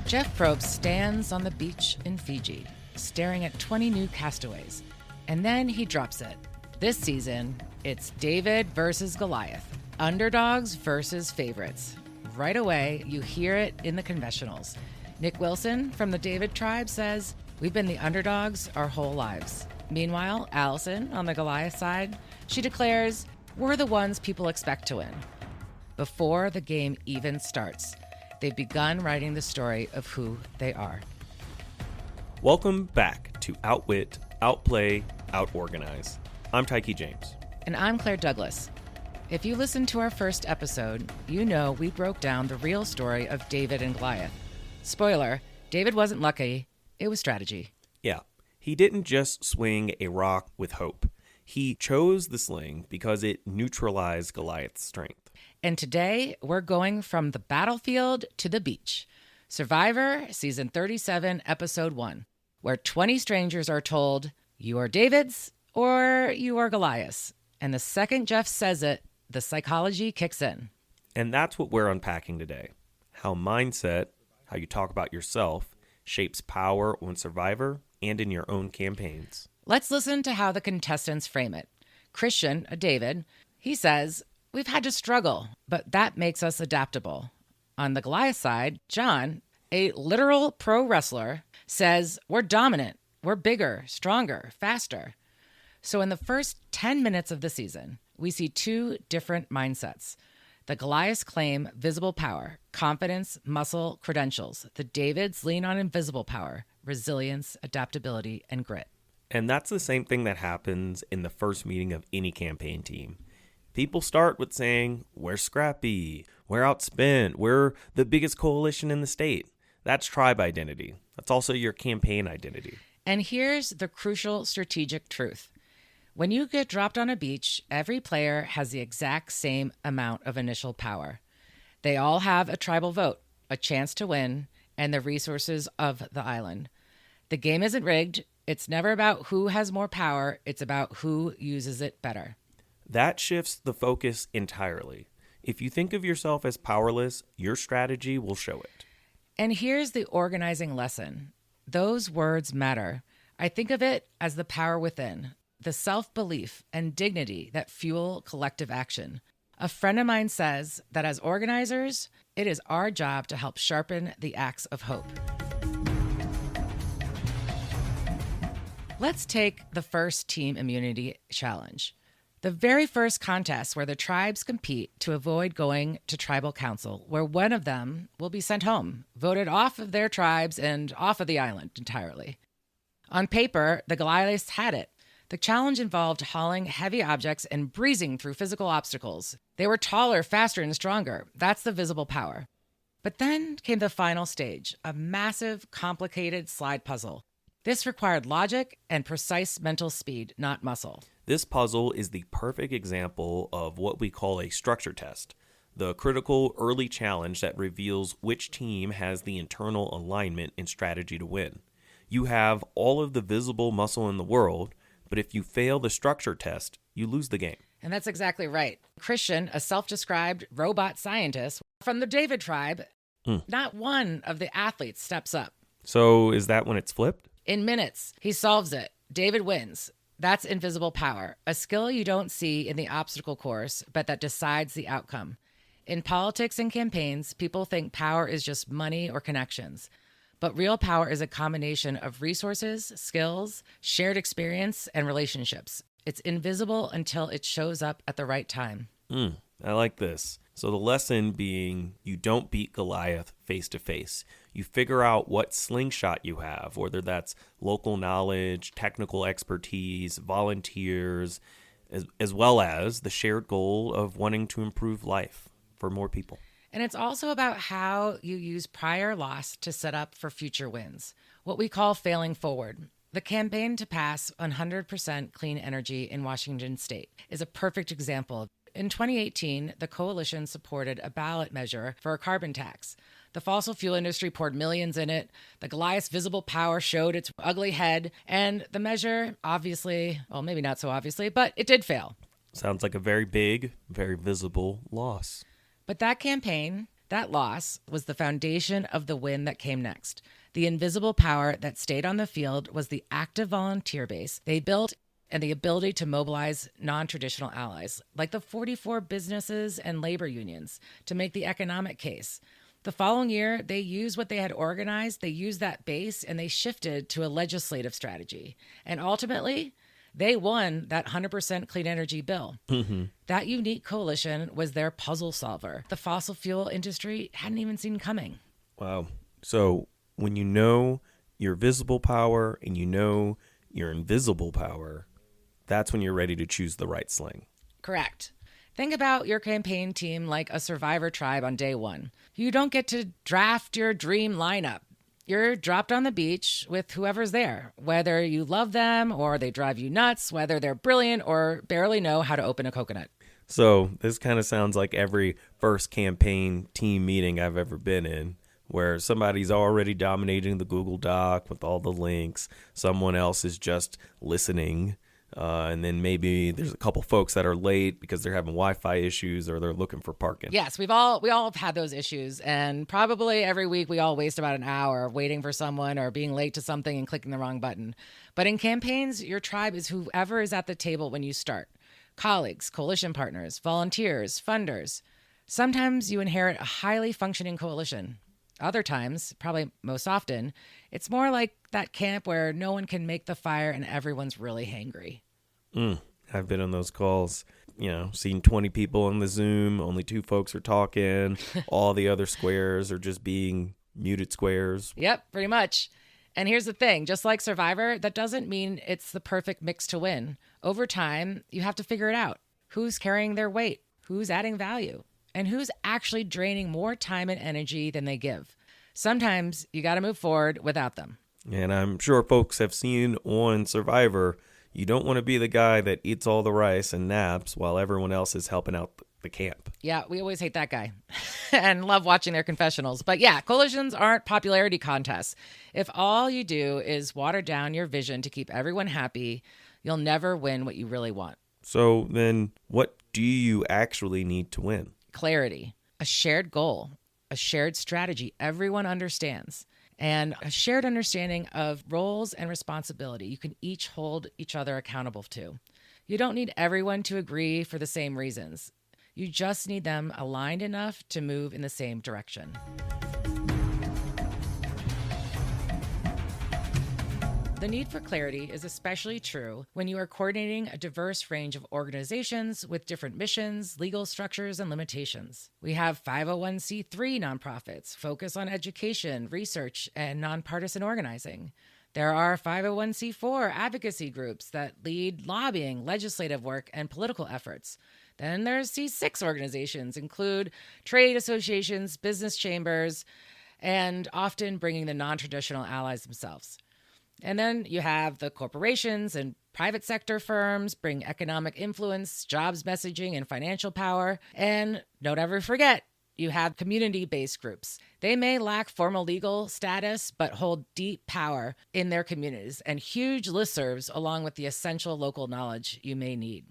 Jeff Probst stands on the beach in Fiji, staring at 20 new castaways. And then he drops it. This season, it's David versus Goliath. Underdogs versus favorites. Right away, you hear it in the confessionals. Nick Wilson from the David tribe says, "We've been the underdogs our whole lives." Meanwhile, Allison, on the Goliath side, she declares, "We're the ones people expect to win." Before the game even starts, they've begun writing the story of who they are. Welcome back to Outwit, Outplay, Outorganize. I'm Tykee James. And I'm Claire Douglas. If you listened to our first episode, you know we broke down the real story of David and Goliath. Spoiler, David wasn't lucky, it was strategy. Yeah, he didn't just swing a rock with hope. He chose the sling because it neutralized Goliath's strength. And today, we're going from the battlefield to the beach. Survivor, Season 37, Episode 1, where 20 strangers are told, you are David's or you are Goliath's. And the second Jeff says it, the psychology kicks in. And that's what we're unpacking today. How mindset, how you talk about yourself, shapes power on Survivor and in your own campaigns. Let's listen to how the contestants frame it. Christian, a David, he says, "We've had to struggle, but that makes us adaptable." On the Goliath side, John, a literal pro wrestler, says, "We're dominant, we're bigger, stronger, faster." So in the first 10 minutes of the season, we see two different mindsets. The Goliaths claim visible power, confidence, muscle, credentials. The Davids lean on invisible power, resilience, adaptability, and grit. And that's the same thing that happens in the first meeting of any campaign team. People start with saying, we're scrappy, we're outspent, we're the biggest coalition in the state. That's tribe identity. That's also your campaign identity. And here's the crucial strategic truth. When you get dropped on a beach, every player has the exact same amount of initial power. They all have a tribal vote, a chance to win, and the resources of the island. The game isn't rigged. It's never about who has more power. It's about who uses it better. That shifts the focus entirely. If you think of yourself as powerless, your strategy will show it. And here's the organizing lesson. Those words matter. I think of it as the power within, the self-belief and dignity that fuel collective action. A friend of mine says that as organizers, it is our job to help sharpen the axe of hope. Let's take the first team immunity challenge. The very first contest where the tribes compete to avoid going to tribal council, where one of them will be sent home, voted off of their tribes and off of the island entirely. On paper, the Goliaths had it. The challenge involved hauling heavy objects and breezing through physical obstacles. They were taller, faster, and stronger. That's the visible power. But then came the final stage, a massive, complicated slide puzzle. This required logic and precise mental speed, not muscle. This puzzle is the perfect example of what we call a structure test, the critical early challenge that reveals which team has the internal alignment and strategy to win. You have all of the visible muscle in the world, but if you fail the structure test, you lose the game. And that's exactly right. Christian, a self-described robot scientist from the David tribe, not one of the athletes steps up. So is that when it's flipped? In minutes, he solves it. David wins. That's invisible power, a skill you don't see in the obstacle course, but that decides the outcome. In politics and campaigns, people think power is just money or connections. But real power is a combination of resources, skills, shared experience, and relationships. It's invisible until it shows up at the right time. I like this. So the lesson being, you don't beat Goliath face to face. You figure out what slingshot you have, whether that's local knowledge, technical expertise, volunteers, as well as the shared goal of wanting to improve life for more people. And it's also about how you use prior loss to set up for future wins, what we call failing forward. The campaign to pass 100% clean energy in Washington state is a perfect example. In 2018, the coalition supported a ballot measure for a carbon tax. The fossil fuel industry poured millions in it. The Goliath's visible power showed its ugly head. And the measure, obviously, well, maybe not so obviously, but it did fail. Sounds like a very big, very visible loss. But that campaign That loss was the foundation of the win that came next. The invisible power that stayed on the field was the active volunteer base they built and the ability to mobilize non-traditional allies, like the 44 businesses and labor unions, to make the economic case. The following year, they used what they had organized, they used that base, and they shifted to a legislative strategy. And ultimately, they won that 100% clean energy bill. That unique coalition was their puzzle solver. The fossil fuel industry hadn't even seen coming. Wow. So when you know your visible power and you know your invisible power, that's when you're ready to choose the right sling. Correct. Think about your campaign team like a survivor tribe on day one. You don't get to draft your dream lineup. You're dropped on the beach with whoever's there, whether you love them or they drive you nuts, whether they're brilliant or barely know how to open a coconut. So this kind of sounds like every first campaign team meeting I've ever been in, where somebody's already dominating the Google Doc with all the links. Someone else is just listening. And then maybe there's a couple folks that are late because they're having Wi-Fi issues or they're looking for parking. Yes, we all have had those issues. And probably every week we all waste about an hour waiting for someone or being late to something and clicking the wrong button. But in campaigns, your tribe is whoever is at the table when you start. Colleagues, coalition partners, volunteers, funders. Sometimes you inherit a highly functioning coalition. Other times, probably most often, it's more like that camp where no one can make the fire and everyone's really hangry. I've been on those calls, seen 20 people on the Zoom, only 2 folks are talking, all the other squares are just being muted squares. Yep, pretty much. And here's the thing, just like Survivor, that doesn't mean it's the perfect mix to win. Over time, you have to figure it out. Who's carrying their weight? Who's adding value? And who's actually draining more time and energy than they give? Sometimes you got to move forward without them. And I'm sure folks have seen on Survivor, you don't want to be the guy that eats all the rice and naps while everyone else is helping out the camp. Yeah, we always hate that guy and love watching their confessionals. But yeah, coalitions aren't popularity contests. If all you do is water down your vision to keep everyone happy, you'll never win what you really want. So then what do you actually need to win? Clarity, a shared goal, a shared strategy everyone understands, and a shared understanding of roles and responsibility you can each hold each other accountable to. You don't need everyone to agree for the same reasons. You just need them aligned enough to move in the same direction. The need for clarity is especially true when you are coordinating a diverse range of organizations with different missions, legal structures, and limitations. We have 501c3 nonprofits focused on education, research, and nonpartisan organizing. There are 501c4 advocacy groups that lead lobbying, legislative work, and political efforts. Then there's C6 organizations, include trade associations, business chambers, and often bringing the non-traditional allies themselves. And then you have the corporations and private sector firms bring economic influence, jobs messaging, and financial power. And don't ever forget, you have community-based groups. They may lack formal legal status, but hold deep power in their communities and huge listservs along with the essential local knowledge you may need.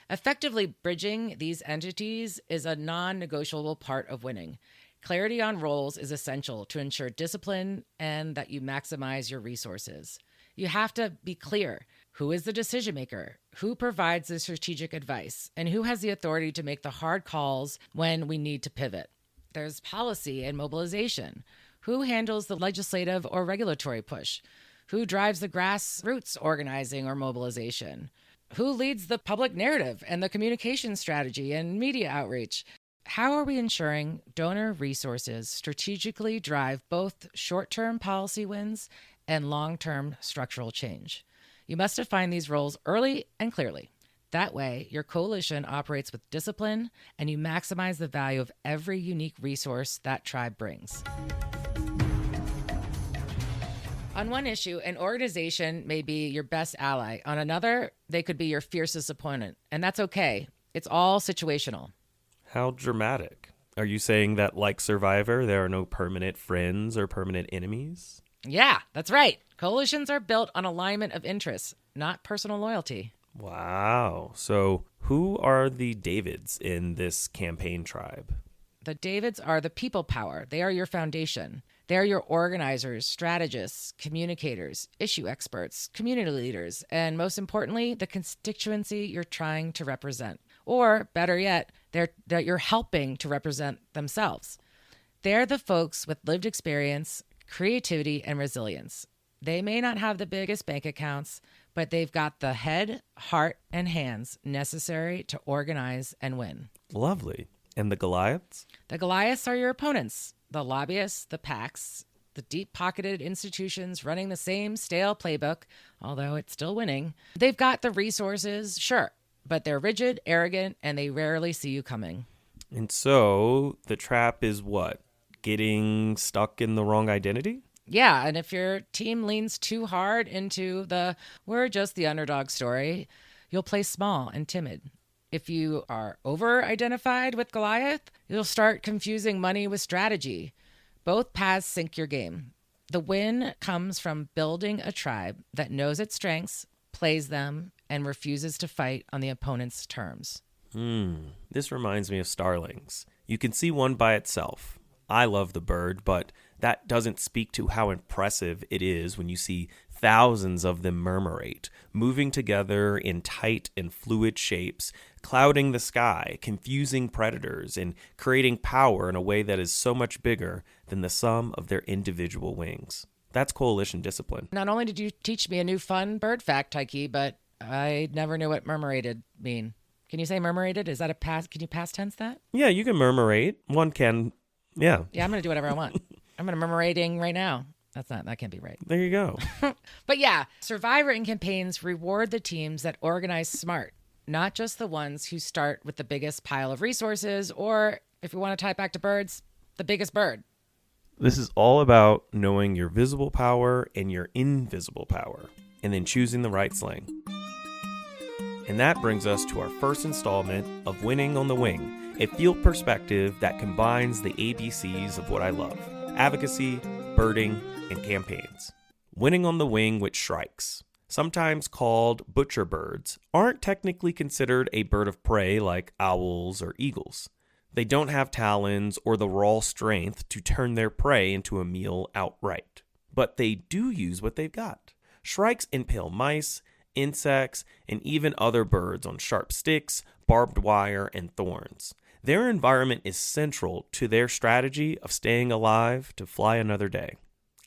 Effectively bridging these entities is a non-negotiable part of winning. Clarity on roles is essential to ensure discipline and that you maximize your resources. You have to be clear. Who is the decision maker? Who provides the strategic advice? And who has the authority to make the hard calls when we need to pivot? There's policy and mobilization. Who handles the legislative or regulatory push? Who drives the grassroots organizing or mobilization? Who leads the public narrative and the communication strategy and media outreach? How are we ensuring donor resources strategically drive both short-term policy wins and long-term structural change? You must define these roles early and clearly. That way, your coalition operates with discipline and you maximize the value of every unique resource that tribe brings. On one issue, an organization may be your best ally. On another, they could be your fiercest opponent. And that's okay. It's all situational. How dramatic. Are you saying that, like Survivor, there are no permanent friends or permanent enemies? Yeah, that's right. Coalitions are built on alignment of interests, not personal loyalty. Wow. So who are the Davids in this campaign tribe? The Davids are the people power. They are your foundation. They are your organizers, strategists, communicators, issue experts, community leaders, and most importantly, the constituency you're trying to represent. Or better yet, that you're helping to represent themselves. They're the folks with lived experience, creativity, and resilience. They may not have the biggest bank accounts, but they've got the head, heart, and hands necessary to organize and win. Lovely. And the Goliaths? The Goliaths are your opponents, the lobbyists, the PACs, the deep-pocketed institutions running the same stale playbook, although it's still winning. They've got the resources, sure, but they're rigid, arrogant, and they rarely see you coming. And so the trap is what? Getting stuck in the wrong identity? Yeah, and if your team leans too hard into the we're just the underdog story, you'll play small and timid. If you are over-identified with Goliath, you'll start confusing money with strategy. Both paths sink your game. The win comes from building a tribe that knows its strengths, plays them, and refuses to fight on the opponent's terms. This reminds me of starlings. You can see one by itself. I love the bird, but that doesn't speak to how impressive it is when you see thousands of them murmurate, moving together in tight and fluid shapes, clouding the sky, confusing predators, and creating power in a way that is so much bigger than the sum of their individual wings. That's coalition discipline. Not only did you teach me a new fun bird fact, Tykee, but I never knew what murmurated mean. Can you say murmurated? Is that a past? Can you past tense that? Yeah, you can murmurate. One can, yeah. Yeah, I'm going to do whatever I want. I'm going to murmurating right now. That can't be right. There you go. But yeah, survivor campaigns reward the teams that organize smart, not just the ones who start with the biggest pile of resources, or if you want to tie it back to birds, the biggest bird. This is all about knowing your visible power and your invisible power, and then choosing the right sling. And that brings us to our first installment of Winning on the Wing, a field perspective that combines the ABCs of what I love: advocacy, birding, and campaigns. Winning on the wing with shrikes, sometimes called butcher birds, aren't technically considered a bird of prey like owls or eagles. They don't have talons or the raw strength to turn their prey into a meal outright. But they do use what they've got. Shrikes impale mice, insects, and even other birds on sharp sticks, barbed wire, and thorns. Their environment is central to their strategy of staying alive to fly another day.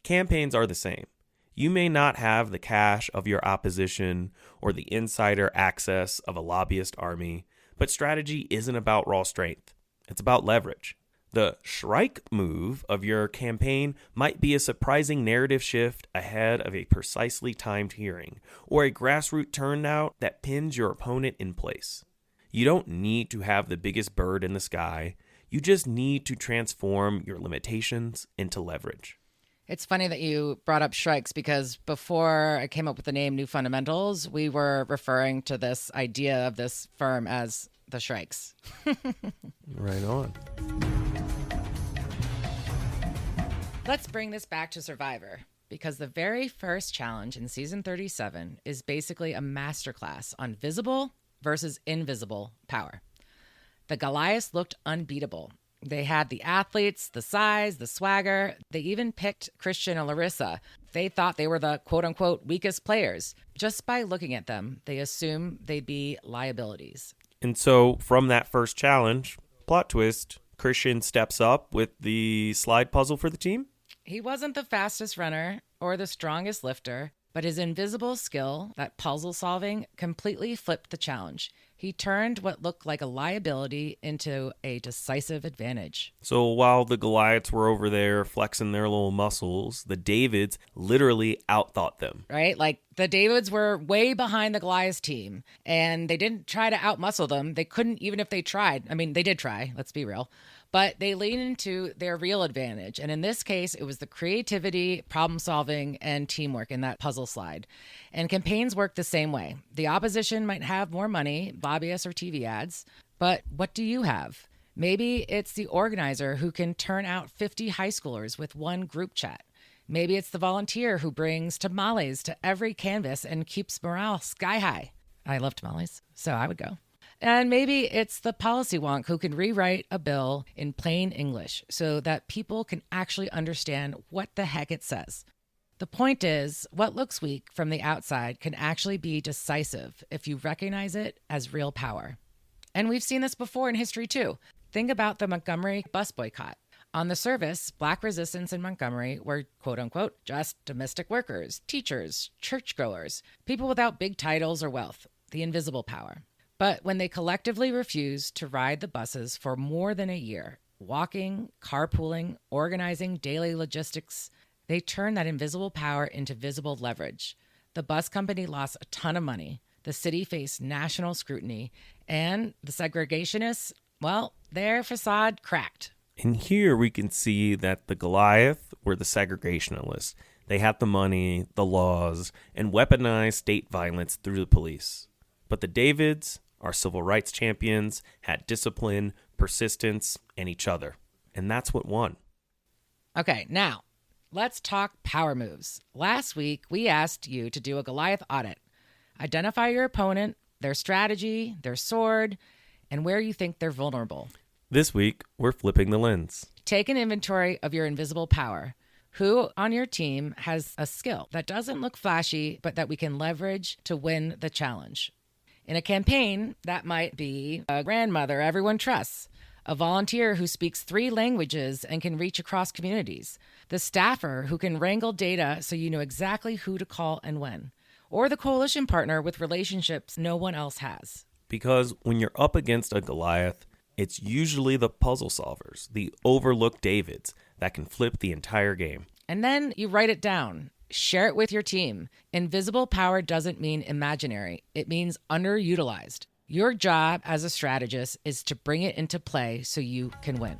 Campaigns are the same. You may not have the cash of your opposition or the insider access of a lobbyist army, but strategy isn't about raw strength. It's about leverage. The shrike move of your campaign might be a surprising narrative shift ahead of a precisely timed hearing, or a grassroots turnout that pins your opponent in place. You don't need to have the biggest bird in the sky. You just need to transform your limitations into leverage. It's funny that you brought up shrikes, because before I came up with the name New Fundamentals, we were referring to this idea of this firm as the shrikes. Right on. Let's bring this back to Survivor, because the very first challenge in season 37 is basically a masterclass on visible versus invisible power. The Goliaths looked unbeatable. They had the athletes, the size, the swagger. They even picked Christian and Larissa. They thought they were the quote-unquote weakest players. Just by looking at them, they assumed they'd be liabilities. And so from that first challenge, plot twist, Christian steps up with the slide puzzle for the team. He wasn't the fastest runner or the strongest lifter, but his invisible skill, that puzzle solving, completely flipped the challenge. He turned what looked like a liability into a decisive advantage. So while the Goliaths were over there flexing their little muscles, the Davids literally outthought them. Right? Like, the Davids were way behind the Goliath team, and they didn't try to outmuscle them. They couldn't, even if they tried. I mean, they did try, let's be real. But they leaned into their real advantage. And in this case, it was the creativity, problem solving, and teamwork in that puzzle slide. And campaigns work the same way. The opposition might have more money, lobbyists or TV ads, but what do you have? Maybe it's the organizer who can turn out 50 high schoolers with one group chat. Maybe it's the volunteer who brings tamales to every canvas and keeps morale sky high. I love tamales, so I would go. And maybe it's the policy wonk who can rewrite a bill in plain English so that people can actually understand what the heck it says. The point is, what looks weak from the outside can actually be decisive if you recognize it as real power. And we've seen this before in history too. Think about the Montgomery bus boycott. On the surface, Black resistance in Montgomery were, quote unquote, just domestic workers, teachers, churchgoers, people without big titles or wealth, the invisible power. But when they collectively refused to ride the buses for more than a year, walking, carpooling, organizing daily logistics, they turned that invisible power into visible leverage. The bus company lost a ton of money. The city faced national scrutiny, and the segregationists, well, their facade cracked. And here we can see that the Goliath were the segregationalists. They had the money, the laws, and weaponized state violence through the police. But the Davids, our civil rights champions, had discipline, persistence, and each other. And that's what won. Okay, now, let's talk power moves. Last week, we asked you to do a Goliath audit. Identify your opponent, their strategy, their sword, and where you think they're vulnerable. This week, we're flipping the lens. Take an inventory of your invisible power. Who on your team has a skill that doesn't look flashy, but that we can leverage to win the challenge? In a campaign, that might be a grandmother everyone trusts, a volunteer who speaks 3 languages and can reach across communities, the staffer who can wrangle data so you know exactly who to call and when, or the coalition partner with relationships no one else has. Because when you're up against a Goliath, it's usually the puzzle solvers, the overlooked Davids, that can flip the entire game. And then you write it down. Share it with your team. Invisible power doesn't mean imaginary. It means underutilized. Your job as a strategist is to bring it into play so you can win.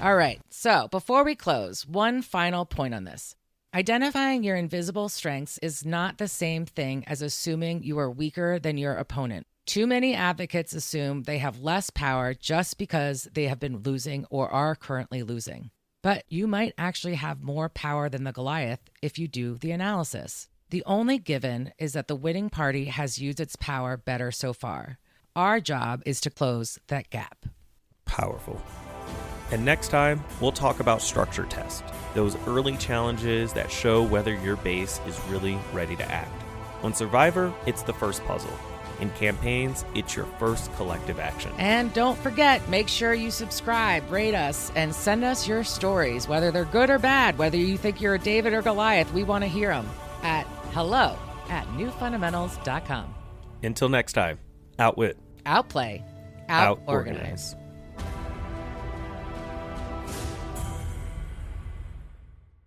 All right, so before we close, one final point on this. Identifying your invisible strengths is not the same thing as assuming you are weaker than your opponent. Too many advocates assume they have less power just because they have been losing or are currently losing. But you might actually have more power than the Goliath if you do the analysis. The only given is that the winning party has used its power better so far. Our job is to close that gap. Powerful. And next time, we'll talk about structure test, those early challenges that show whether your base is really ready to act. On Survivor, it's the first puzzle. In campaigns, it's your first collective action. And don't forget, make sure you subscribe, rate us, and send us your stories, whether they're good or bad, whether you think you're a David or Goliath. We want to hear them at hello@newfundamentals.com. Until next time, Outwit. Outplay. Outorganize.